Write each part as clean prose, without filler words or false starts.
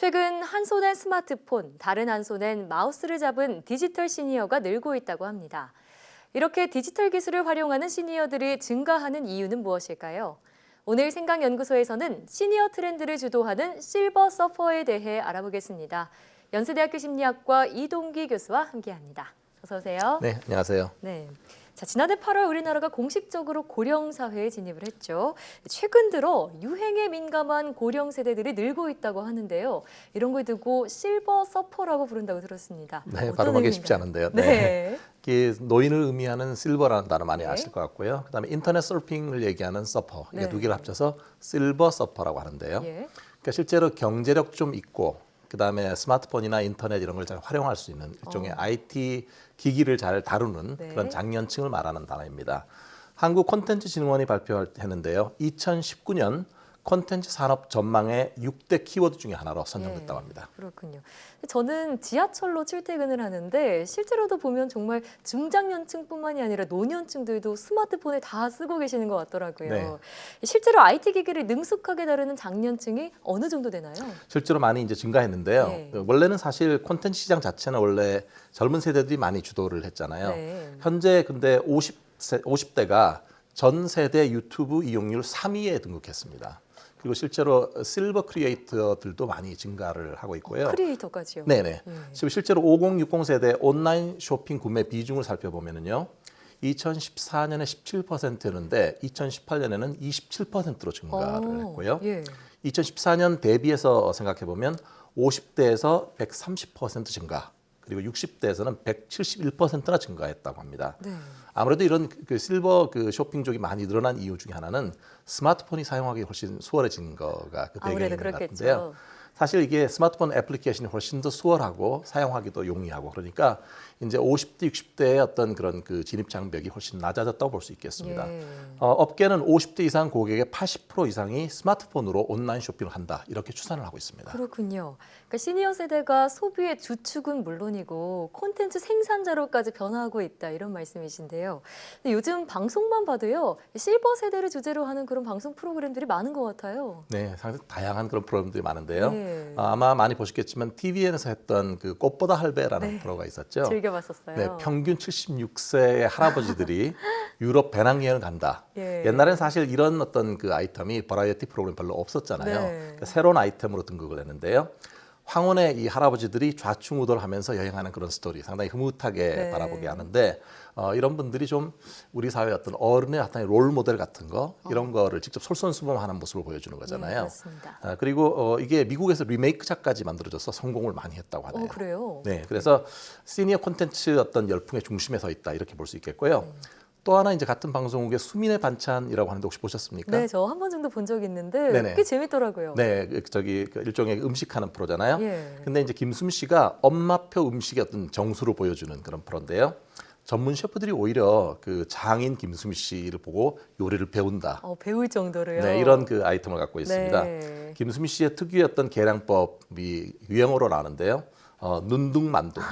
최근 한 손엔 스마트폰, 다른 한 손엔 마우스를 잡은 디지털 시니어가 늘고 있다고 합니다. 이렇게 디지털 기술을 활용하는 시니어들이 증가하는 이유는 무엇일까요? 오늘 생각연구소에서는 시니어 트렌드를 주도하는 실버 서퍼에 대해 알아보겠습니다. 연세대학교 심리학과 이동기 교수와 함께합니다. 어서 오세요. 네, 안녕하세요. 네. 자, 지난해 8월 우리나라가 공식적으로 고령 사회에 진입을 했죠. 최근 들어 유행에 민감한 고령 세대들이 늘고 있다고 하는데요. 이런 걸 두고 실버 서퍼라고 부른다고 들었습니다. 네, 발음하기 쉽지 않은데요. 네. 이게 노인을 의미하는 실버라는 단어 많이 네. 아실 것 같고요. 그다음에 인터넷 서핑을 얘기하는 서퍼, 이게 네. 두 개를 합쳐서 실버 서퍼라고 하는데요. 예. 그러니까 실제로 경제력 좀 있고, 그다음에 스마트폰이나 인터넷 이런 걸 잘 활용할 수 있는 일종의 IT 기기를 잘 다루는 네. 그런 장년층을 말하는 단어입니다. 한국콘텐츠진흥원이 발표했는데요. 2019년 콘텐츠 산업 전망의 6대 키워드 중에 하나로 선정됐다고 합니다. 그렇군요. 저는 지하철로 출퇴근을 하는데 실제로도 보면 정말 중장년층뿐만이 아니라 노년층들도 스마트폰에 다 쓰고 계시는 것 같더라고요. 네. 실제로 IT 기기를 능숙하게 다루는 장년층이 어느 정도 되나요? 실제로 많이 이제 증가했는데요. 네. 원래는 사실 콘텐츠 시장 자체는 원래 젊은 세대들이 많이 주도를 했잖아요. 네. 현재 근데 50대가 전 세대 유튜브 이용률 3위에 등극했습니다. 그리고 실제로 실버 크리에이터들도 많이 증가를 하고 있고요. 크리에이터까지요? 네네. 지금 실제로 5060 세대 온라인 쇼핑 구매 비중을 살펴보면요. 2014년에 17%였는데 2018년에는 27%로 증가를 했고요. 예. 2014년 대비해서 생각해 보면 50대에서 130% 증가, 그리고 60대에서는 171%나 증가했다고 합니다. 네. 아무래도 이런 그 실버 그 쇼핑 쪽이 많이 늘어난 이유 중에 하나는 스마트폰이 사용하기 훨씬 수월해진 거가 그 배경인 아무래도 것 그렇겠죠. 같은데요. 사실 이게 스마트폰 애플리케이션이 훨씬 더 수월하고 사용하기도 용이하고, 그러니까 이제 50대, 60대의 어떤 그런 그 진입 장벽이 훨씬 낮아졌다고 볼 수 있겠습니다. 예. 업계는 50대 이상 고객의 80% 이상이 스마트폰으로 온라인 쇼핑을 한다, 이렇게 추산을 하고 있습니다. 그렇군요. 그러니까 시니어 세대가 소비의 주축은 물론이고 콘텐츠 생산자로까지 변화하고 있다, 이런 말씀이신데요. 근데 요즘 방송만 봐도요, 실버 세대를 주제로 하는 그런 방송 프로그램들이 많은 것 같아요. 네, 상당히 다양한 그런 프로그램들이 많은데요. 네. 아마 많이 보셨겠지만 TVN에서 했던 그 꽃보다 할배라는 네. 프로가 있었죠. 즐겨봤었어요. 네, 평균 76세의 할아버지들이 유럽 배낭여행을 간다. 예. 옛날엔 사실 이런 어떤 그 아이템이 버라이어티 프로그램 별로 없었잖아요. 네. 그러니까 새로운 아이템으로 등극을 했는데요. 황혼의 이 할아버지들이 좌충우돌하면서 여행하는 그런 스토리, 상당히 흐뭇하게 네. 바라보게 하는데, 이런 분들이 좀 우리 사회의 어떤 어른의 어떤 롤 모델 같은 거, 이런 거를 직접 솔선수범하는 모습을 보여주는 거잖아요. 그렇습니다. 그리고 이게 미국에서 리메이크작까지 만들어져서 성공을 많이 했다고 하네요. 그래요? 네, 그래서 시니어 콘텐츠 어떤 열풍의 중심에 서 있다, 이렇게 볼 수 있겠고요. 또 하나 이제 같은 방송국의 수민의 반찬이라고 하는데 혹시 보셨습니까? 네, 저 한 번 정도 본 적 있는데 네네. 꽤 재밌더라고요. 네, 저기 일종의 음식하는 프로잖아요. 예. 근데 이제 김수미 씨가 엄마표 음식의 어떤 정수를 보여주는 그런 프로인데요. 전문 셰프들이 오히려 그 장인 김수미 씨를 보고 요리를 배운다. 배울 정도로요. 네, 이런 그 아이템을 갖고 있습니다. 네. 김수미 씨의 특유의 어떤 계량법이 유행어로 나오는데요. 눈둥만둥.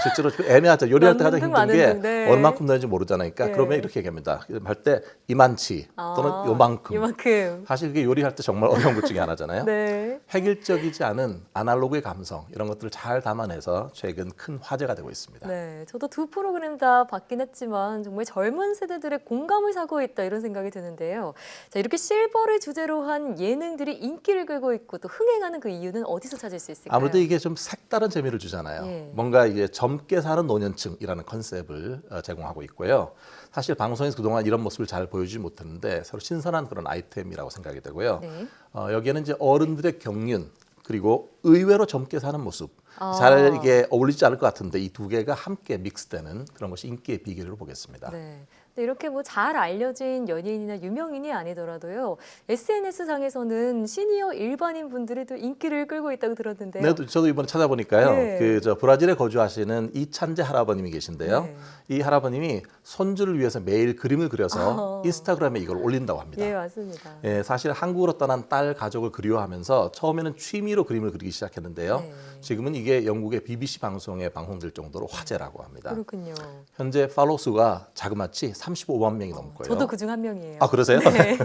실제로 좀 애매하죠. 요리할 때 가장 힘든 게 네. 얼만큼 넣는지 모르잖아요. 그러니까 네. 그러면 이렇게 얘기합니다. 할 때 이만치 또는 요만큼. 이만큼. 사실 그게 요리할 때 정말 어려운 것 중에 하나잖아요. 네. 획일적이지 않은 아날로그의 감성, 이런 것들을 잘 담아내서 최근 큰 화제가 되고 있습니다. 네, 저도 두 프로그램 다 봤긴 했지만 정말 젊은 세대들의 공감을 사고 있다, 이런 생각이 드는데요. 자, 이렇게 실버를 주제로 한 예능들이 인기를 끌고 있고 또 흥행하는 그 이유는 어디서 찾을 수 있을까요? 아무래도 이게 좀 색다른 재미를 주잖아요. 예. 뭔가 이게 젊게 사는 노년층이라는 컨셉을 제공하고 있고요. 사실 방송에서 그동안 이런 모습을 잘 보여주지 못했는데 서로 신선한 그런 아이템이라고 생각이 되고요. 네. 여기에는 이제 어른들의 경륜, 그리고 의외로 젊게 사는 모습, 잘 이게 어울리지 않을 것 같은데 이 두 개가 함께 믹스되는 그런 것이 인기의 비결로 보겠습니다. 네. 근데 이렇게 뭐 잘 알려진 연예인이나 유명인이 아니더라도요, SNS 상에서는 시니어 일반인 분들이 또 인기를 끌고 있다고 들었는데요. 네, 저도 이번에 찾아보니까요. 네. 그 브라질에 거주하시는 이찬재 할아버님이 계신데요. 네. 이 할아버님이 손주를 위해서 매일 그림을 그려서 인스타그램에 이걸 올린다고 합니다. 예, 맞습니다. 예, 사실 한국으로 떠난 딸 가족을 그리워하면서 처음에는 취미로 그림을 그리기 시작했는데요. 네. 지금은 이게 영국의 BBC 방송에 방송될 정도로 화제라고 합니다. 그렇군요. 현재 팔로우 수가 자그마치 35만 명이 넘고요. 저도 그중 한 명이에요. 아, 그러세요? 네.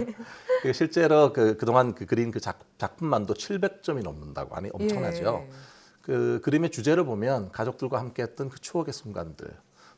실제로 그동안 그린 작품만도 700점이 넘는다고 하니 엄청나죠. 예. 그 그림의 주제를 보면 가족들과 함께했던 그 추억의 순간들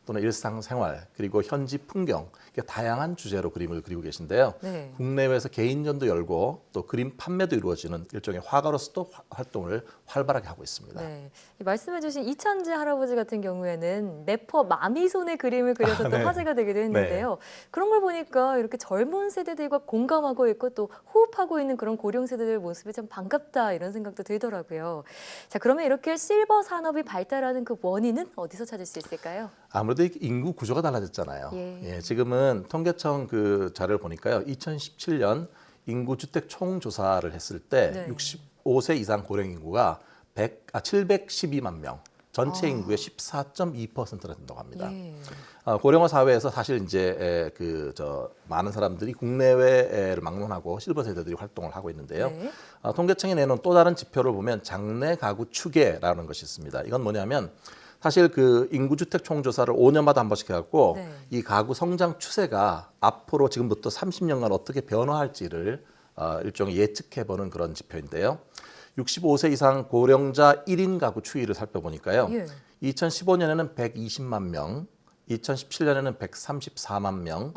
또는 일상생활 그리고 현지 풍경 이렇게 다양한 주제로 그림을 그리고 계신데요. 네. 국내외에서 개인전도 열고 또 그림 판매도 이루어지는 일종의 화가로서도 활동을 활발하게 하고 있습니다. 네. 말씀해주신 이찬재 할아버지 같은 경우에는 래퍼 마미손의 그림을 그려서 또 네. 화제가 되기도 했는데요. 그런 걸 보니까 이렇게 젊은 세대들과 공감하고 있고 또 호흡하고 있는 그런 고령 세대들 모습이 참 반갑다 이런 생각도 들더라고요. 자, 그러면 이렇게 실버 산업이 발달하는 그 원인은 어디서 찾을 수 있을까요? 아무래도 인구 구조가 달라졌잖아요. 예. 지금은 통계청 그 자료를 보니까요. 2017년 인구 주택 총 조사를 했을 때 네. 65세 이상 고령 인구가 712만 명, 전체 인구의 14.2%나 된다고 합니다. 예. 고령화 사회에서 사실 이제 많은 사람들이 국내외를 막론하고 실버 세대들이 활동을 하고 있는데요. 네. 통계청이 내놓은 또 다른 지표를 보면 장래 가구 추계라는 것이 있습니다. 이건 뭐냐면 사실 그 인구주택 총조사를 5년마다 한 번씩 해갖고 네. 이 가구 성장 추세가 앞으로 지금부터 30년간 어떻게 변화할지를 일종의 예측해보는 그런 지표인데요. 65세 이상 고령자 1인 가구 추이를 살펴보니까요. 예. 2015년에는 120만 명, 2017년에는 134만 명,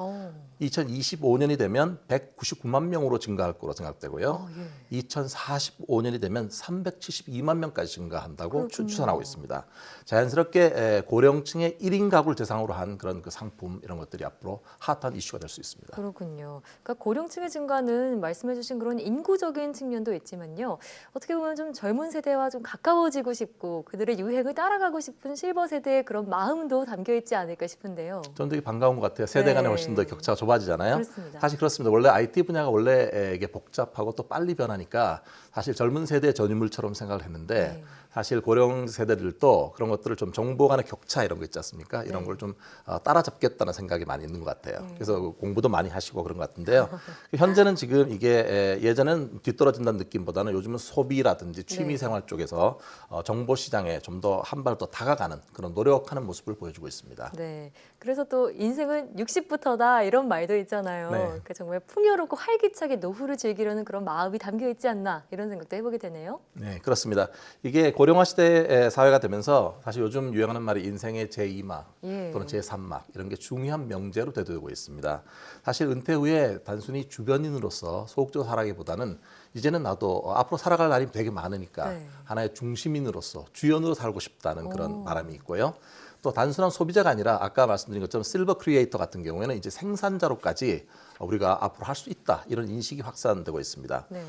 2025년이 되면 199만 명으로 증가할 거로 생각되고요. 예. 2045년이 되면 372만 명까지 증가한다고 그렇군요. 추산하고 있습니다. 자연스럽게 고령층의 1인 가구를 대상으로 한 그런 그 상품 이런 것들이 앞으로 핫한 이슈가 될 수 있습니다. 그렇군요. 그러니까 고령층의 증가는 말씀해주신 그런 인구적인 측면도 있지만요. 어떻게 보면 좀 젊은 세대와 좀 가까워지고 싶고 그들의 유행을 따라가고 싶은 실버 세대의 그런 마음도 담겨 있지 않을까 싶은데요. 저는 되게 반가운 것 같아요. 세대 간에 네. 훨씬 더 격차가 좁아지잖아요. 그렇습니다. 사실 그렇습니다. 원래 IT 분야가 원래 이게 복잡하고 또 빨리 변하니까 사실 젊은 세대의 전유물처럼 생각을 했는데 네. 사실 고령 세대들도 그런 것들을 좀 정보 간의 격차 이런 거 있지 않습니까? 이런 네. 걸 좀 따라잡겠다는 생각이 많이 있는 것 같아요. 그래서 공부도 많이 하시고 그런 것 같은데요. 현재는 지금 이게 예전엔 뒤떨어진다는 느낌보다는 요즘은 소비라든지 취미생활 쪽에서 정보 시장에 좀 더 한 발 더 다가가는 그런 노력하는 모습을 보여주고 있습니다. 네. 그래서 또 인생은 60부터다 이런 말도 있잖아요. 네. 그러니까 정말 풍요롭고 활기차게 노후를 즐기려는 그런 마음이 담겨 있지 않나 이런 생각도 해보게 되네요. 네, 그렇습니다. 이게 고령화 시대의 사회가 되면서 사실 요즘 유행하는 말이 인생의 제2막 예. 또는 제3막 이런 게 중요한 명제로 되돌고 있습니다. 사실 은퇴 후에 단순히 주변인으로서 소극적으로 살아가기보다는 이제는 나도 앞으로 살아갈 날이 되게 많으니까 네. 하나의 중시민으로서 주연으로 살고 싶다는 그런 바람이 있고요. 또 단순한 소비자가 아니라 아까 말씀드린 것처럼 실버 크리에이터 같은 경우에는 이제 생산자로까지 우리가 앞으로 할 수 있다 이런 인식이 확산되고 있습니다. 네.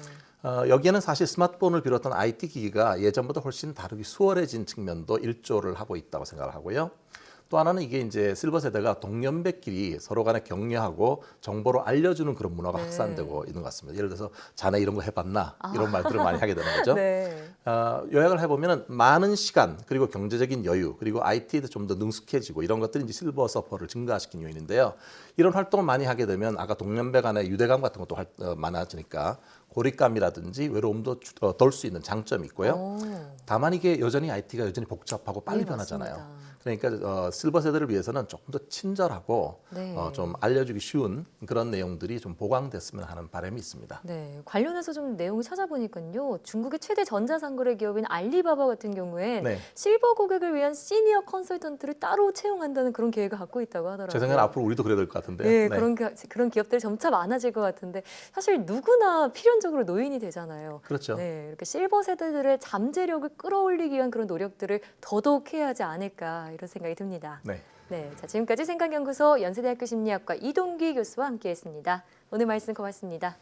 여기에는 사실 스마트폰을 비롯한 IT 기기가 예전보다 훨씬 다르게 수월해진 측면도 일조를 하고 있다고 생각을 하고요. 또 하나는 이게 이제 실버 세대가 동년배끼리 서로 간에 격려하고 정보를 알려주는 그런 문화가 네. 확산되고 있는 것 같습니다. 예를 들어서 자네 이런 거 해봤나? 이런 말들을 많이 하게 되는 거죠. 네. 요약을 해보면 많은 시간 그리고 경제적인 여유 그리고 IT에 좀 더 능숙해지고 이런 것들이 이제 실버 서퍼를 증가시킨 요인인데요. 이런 활동을 많이 하게 되면 아까 동년배 간의 유대감 같은 것도 많아지니까 고립감이라든지 외로움도 덜 수 있는 장점이 있고요. 다만 이게 여전히 IT가 여전히 복잡하고 빨리 예, 변하잖아요. 맞습니다. 그러니까 실버 세대를 위해서는 조금 더 친절하고 네. 좀 알려주기 쉬운 그런 내용들이 좀 보강됐으면 하는 바람이 있습니다. 네, 관련해서 좀 내용을 찾아보니까요. 중국의 최대 전자상거래 기업인 알리바바 같은 경우엔 네. 실버 고객을 위한 시니어 컨설턴트를 따로 채용한다는 그런 계획을 갖고 있다고 하더라고요. 제 생각엔 앞으로 우리도 그래야 될 것 같은데요. 네, 네. 그런 기업들이 점차 많아질 것 같은데 사실 누구나 필연적으로 노인이 되잖아요. 그렇죠. 네, 이렇게 실버 세대들의 잠재력을 끌어올리기 위한 그런 노력들을 더더욱 해야 하지 않을까 이런 생각이 듭니다. 네. 네, 자 지금까지 생각연구소 연세대학교 심리학과 이동기 교수와 함께했습니다. 오늘 말씀 고맙습니다.